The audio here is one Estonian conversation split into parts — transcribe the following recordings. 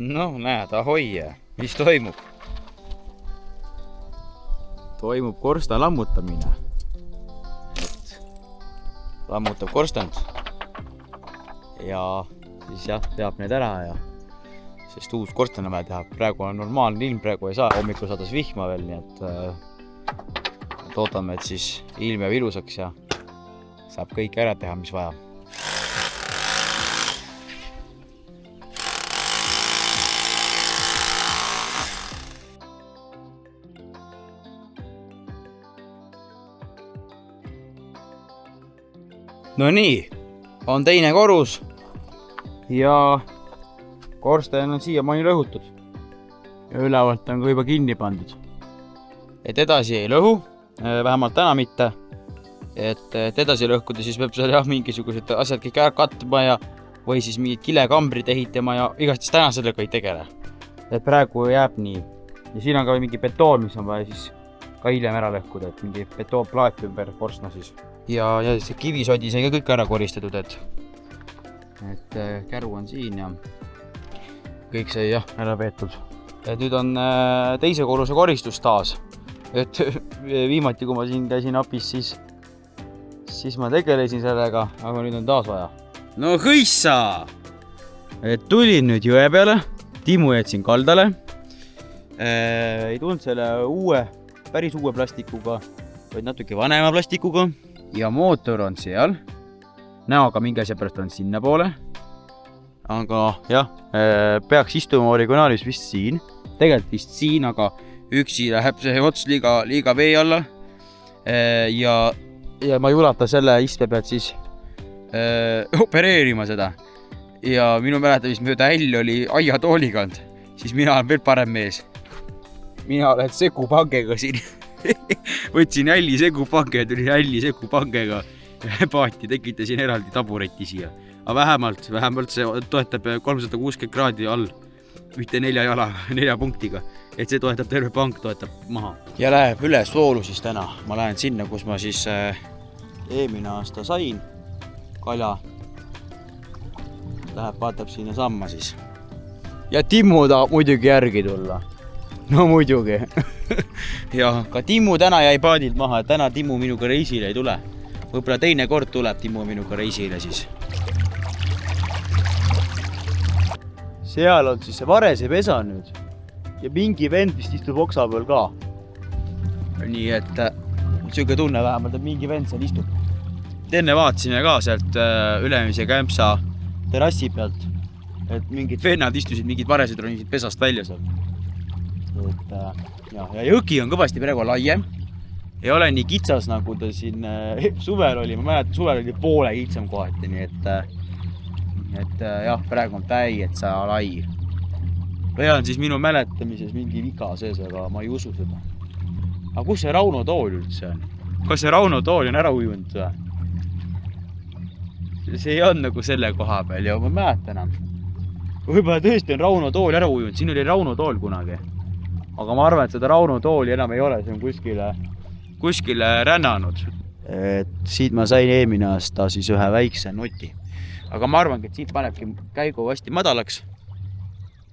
No näed, ahoi, mis toimub? Toimub korsta lammutamine. Lammutab korstant. Ja siis jah, peab need ära ja sest uus korstan on vaja teha. Praegu on normaalne ilm, praegu ei saa. Hommikul saades vihma veel, nii et ootame, et siis ilm jääb ilusaks ja saab kõik ära teha, mis vaja. No nii, on teine korrus ja korsten on siiamaani lõhutud ja ülevalt on ka juba kinni pandud. Et edasi ei lõhu, vähemalt täna mitte. Et edasi lõhkuda, siis peab seal mingisugused asjad kõik ära katma ja või siis mingid kilekambrid ehitama ja igastahes täna sellega ei tegele. Et praegu jääb nii. Ja siin on ka mingi betoon, mis on vaja siis ka hiljem ära lõhkuda, et mingi betoonplaat ümber korstna siis. Ja see kivisodi sai ka kõik ära koristatud, et käru on siin ja kõik sai jah ära veetud. Et nüüd on teise korruse koristus taas. Et viimati, kui ma siin käisin apis, siis ma tegelesin sellega, aga nüüd on taas vaja. No hõissa! Et tulin nüüd jõe peale, Timu jätsin kaldale. Ei tulnud selle päris uue plastikuga, vaid natuke vanema plastikuga. Ja mootor on seal. Näoga mingi asja pärast on sinna poole. Aga jah, peaks istuma originaalis vist siin. Tegelikult vist siin, aga üksi läheb see ots liiga vee alla. Ja ma ei ulata selle istme pealt siis opereerima seda. Ja minu mäletamist mööda Äll oli aiatoolikand. Siis mina olen veel parem mees. Mina olen segupangega siin. Võtsin Älli segupange ja tuli Älli segupangega paati, tekitasin eraldi tabureti siia. Aga vähemalt see toetab 360 kraadi all, mitte 4 punktiga. Et see toetab terve pank, toetab maha. Ja läheb üles voolu siis täna. Ma lähen sinna, kus ma siis eelmine aasta sain kalja. Läheb, vaatab sinna samma siis. Ja Timmu ta muidugi järgi tulla. No muidugi. Ja ka Timmu täna jäi paadilt maha, et täna Timmu minuga reisile ei tule. Võibolla teine kord tuleb Timmu minuga reisile siis. Seal on siis see varese pesa nüüd. Ja mingi vend vist istub oksa peal ka. Nii et siuke tunne vähemalt, et mingi vend seal istub. Enne vaatasime ka sealt ülemise kämpsa terassi pealt, et mingid vennad istusid, mingid varesed ronisid pesast välja seal. Ja jõgi on kõvasti praegu laiem. Ei ole nii kitsas, nagu ta siin suvel oli. Ma mäletan, suvel oli poole kitsam kohati, nii et jah, praegu on täietsa lai. Või on siis minu mäletamises mingi viga sees, aga ma ei usu seda. Aga kus see Rauno tool üldse on? Kas see Rauno tool on ära ujunud? See ei on nagu selle koha peal ja ma mäletan enam. Võib-olla tõesti on Rauno tool ära ujunud. Siin oli Rauno tool kunagi. Aga ma arvan, et seda Rauno tooli enam ei ole, see on kuskile rännanud. Et siit ma sain eelmine aasta siis ühe väikse noti. Aga ma arvangi, et siit panebki käigu hästi madalaks.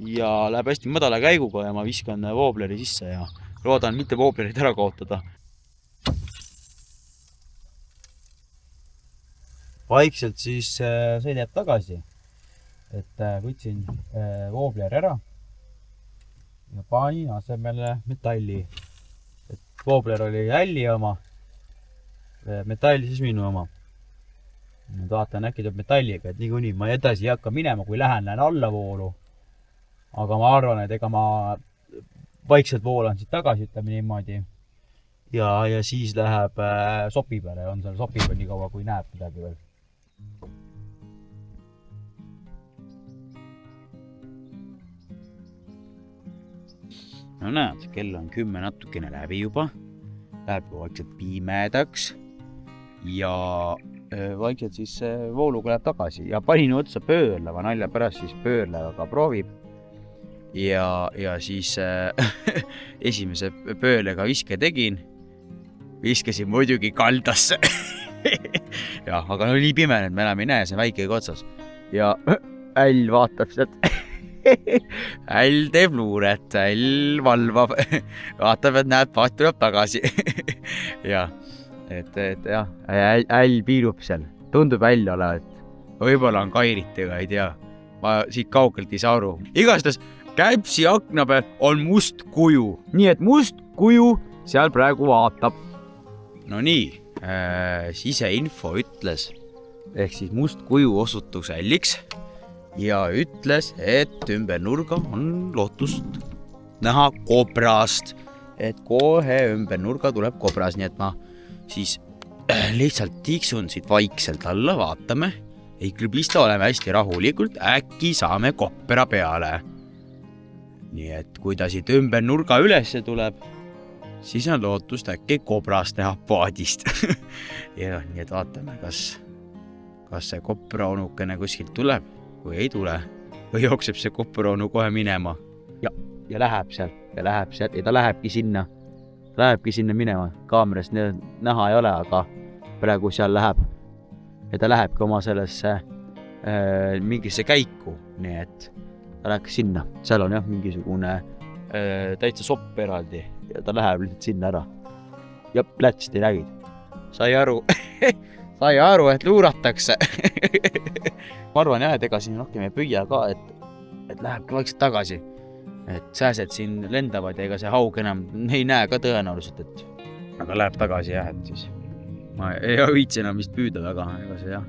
Ja läheb hästi madala käiguga ja ma viskan woobleri sisse ja loodan mitte wooblerit ära kaotada. Vaikselt siis sõidab tagasi. Et võtsin woobleri ära. Ja panin asemele metalli. Et woobler oli Älli oma, metalli siis minu oma. Nüüd vaatan äkki tuleb metalliga, et niikuinii ma edasi ei hakka minema, kui lähen allavoolu. Aga ma arvan, et ega ma vaikselt voolan siit tagasi, ütleme niimoodi. Ja siis läheb sopi peale, on seal sopi peal nii kaua, kui näeb midagi veel. No näed, kell on 10 natukene läbi juba. Läheb vaikselt pimedaks. Ja vaikselt siis vooluga läheb tagasi. Ja panin otsa pöörleva, nalja pärast siis pöörlevaga proovib. Ja siis esimese pöörlega viske tegin. Viskasin muidugi kaldasse. Ja, aga no nii pime, et me enam ei näe, see on väikegi otsas. Ja Äll vaatab sealt Äll teeb luuret, äll valvab, vaatab, et näeb, paat tuleb tagasi. ja, et jah, äll piirub seal, tundub äll olevat. Võib-olla on kairitega, ei tea. Ma siit kaugelt ei saa aru. Igastas käpsi akna peal on must kuju. Nii et must kuju seal praegu vaatab. No nii, siseinfo ütles, ehk siis must kuju osutus älliks ja ütles, et ümber nurga on lootust näha kobrast, et kohe ümber nurga tuleb kobras, nii et ma siis lihtsalt tiksun siit vaikselt alla, vaatame, ei klõbista, oleme hästi rahulikult, äkki saame kopra peale. Nii et kui ta siit ümber nurga ülesse tuleb, siis on lootust äkki kobrast teha paadist. ja nii et vaatame, kas see kopra onukene kuskilt tuleb või ei tule või jookseb see kopra onu kohe minema. Ja läheb sealt ja ta lähebki sinna minema. Kaamerast näha ei ole, aga praegu seal läheb ja ta lähebki oma sellesse mingisse käiku, nii et ta läheb sinna. Seal on jah mingisugune täitsa sopp eraldi ja ta läheb lihtsalt sinna ära. Ja plätsti nägid. Sai aru, et luuratakse. Ma arvan jah, et ega siin rohkem ei püüa ka, et lähebki vaikselt tagasi. Et sääsed siin lendavad ja ega see haug enam ei näe ka tõenäoliselt, aga läheb tagasi jah, et siis ma ei viitsi enam vist püüda väga, ega see jah.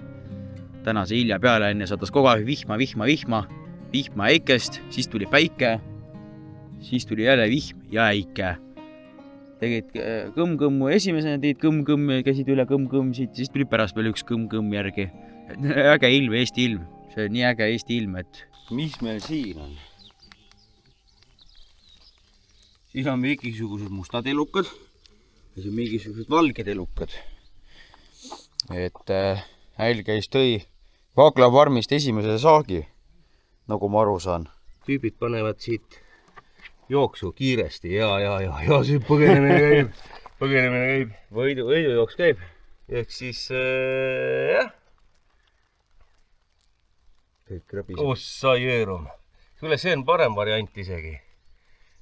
Tänase hilja peale enne saatas kogu aeg vihma äikest, siis tuli päike, siis tuli jälle vihm ja äike. Tegid kõmm-kõmmu esimesena, tegid kõmm-kõmm, käisid üle kõmm-kõmm siit, siis tuli pärast veel üks kõmm-kõmm järgi. Äge ilm, Eesti ilm. See on nii äge Eesti ilm, et... Mis meil siin on? Siin on mingisugused mustad elukad ja siin mingisugused valged elukad. Et äll käis tõi vaaklavarmist esimese saagi, nagu ma aru saan. Tüübid panevad siit jooksu kiiresti ja siin põgenemine käib, võidujooks käib. Ehk siis, jah. Kõik rõbised. Ossa jõerum. Kuule, see on parem variant isegi.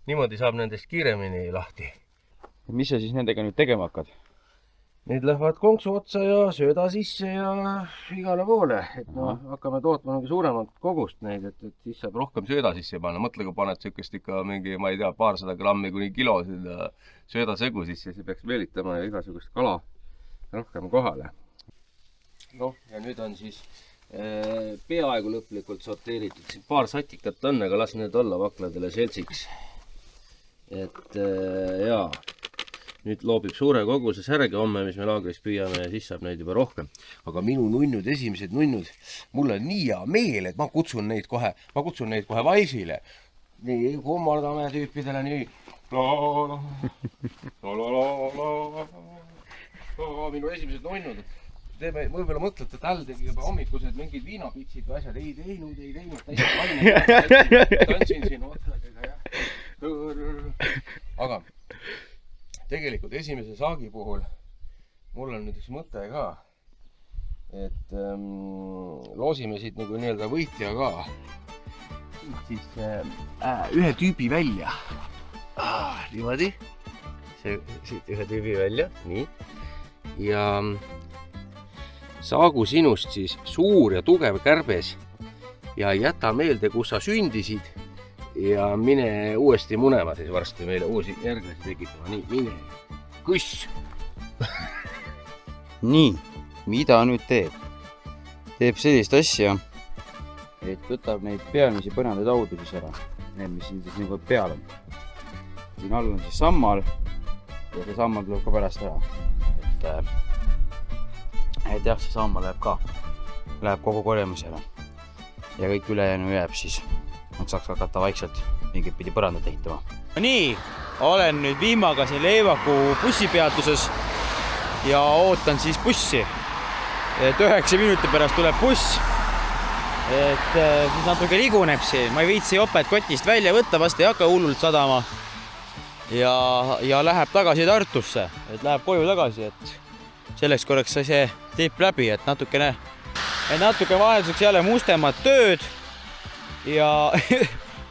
Niimoodi saab nendest kiiremini lahti. Mis sa siis nendega nüüd tegema hakkad? Need lähevad konksu otsa ja sööda sisse ja igale poole. Et no, hakkame tootma suuremat kogust neid, et siis saab rohkem sööda sisse panna. Mõtle, kui paned sükest ikka mingi, ma ei tea, 200 grammi kuni kilo sööda segu sisse, siis peaks meelitama ja igasugust kala rohkem kohale. Noh, ja nüüd on siis peaaegu lõplikult sorteeritud. Siin paar satikat on, aga las need olla vakladele seltsiks. Et jaa. Nüüd loobib suure koguse särge homme, mis me laagris püüame ja siis saab neid juba rohkem. Aga minu nunnud, esimesed nunnud, mul on nii hea meel, et ma kutsun neid kohe vaisile. Nii, kummardame tüüpidele nii. Minu esimesed nunnud. Võib-olla mõtlete, et äll tegi juba hommikused mingid viinapitsid või asjad. Ei teinud. Tantsin siin otsadega, jah. Aga... Tegelikult esimese saagi puhul mul on nüüd üks mõte ka, et loosime siit nagu nii-öelda võitja ka. Siis ühe tüübi välja. Niimoodi. Siit ühe tüübi välja. Nii. Ja saagu sinust siis suur ja tugev kärbes ja jäta meelde, kus sa sündisid. Ja mine uuesti munema siis varsti meile uusi järglasi tekitama. Nii, mine. Kuss! Nii, mida nüüd teeb? Teeb sellist asja, et võtab neid pealmisi põrandaid audu siis ära. Need, mis siin siis nagu peal on. Siin all on siis sammal ja see sammal tuleb ka pärast ära. Et jah, see sammal läheb kogu korjamisele. Ja kõik ülejäänu jääb siis. Nad saaks hakata vaikselt mingit pidi põrandat ehitama. Nii, olen nüüd viimaga siin Leevaku bussipeatuses ja ootan siis bussi. Et 9 minuti pärast tuleb buss. Et siis natuke liguneb siin. Ma ei viitsi jopet kotist välja võtta, vast ei hakka hullult sadama. Ja läheb tagasi Tartusse. Et läheb koju tagasi, et selleks korraks sai see tipp läbi, et natuke vahelduseks jälle mustemad tööd. Ja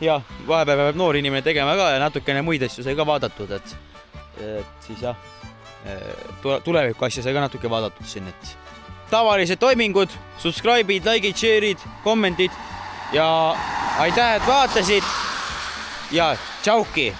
ja vahepeal peab noor inimene tegema ka ja natukene muid asju sai ka vaadatud, et siis jah, tuleviku asja sai ka natuke vaadatud siin, et tavalised toimingud, subscribe'id, like'id, share'id, kommentid ja aitäh, et vaatasid ja tšauki!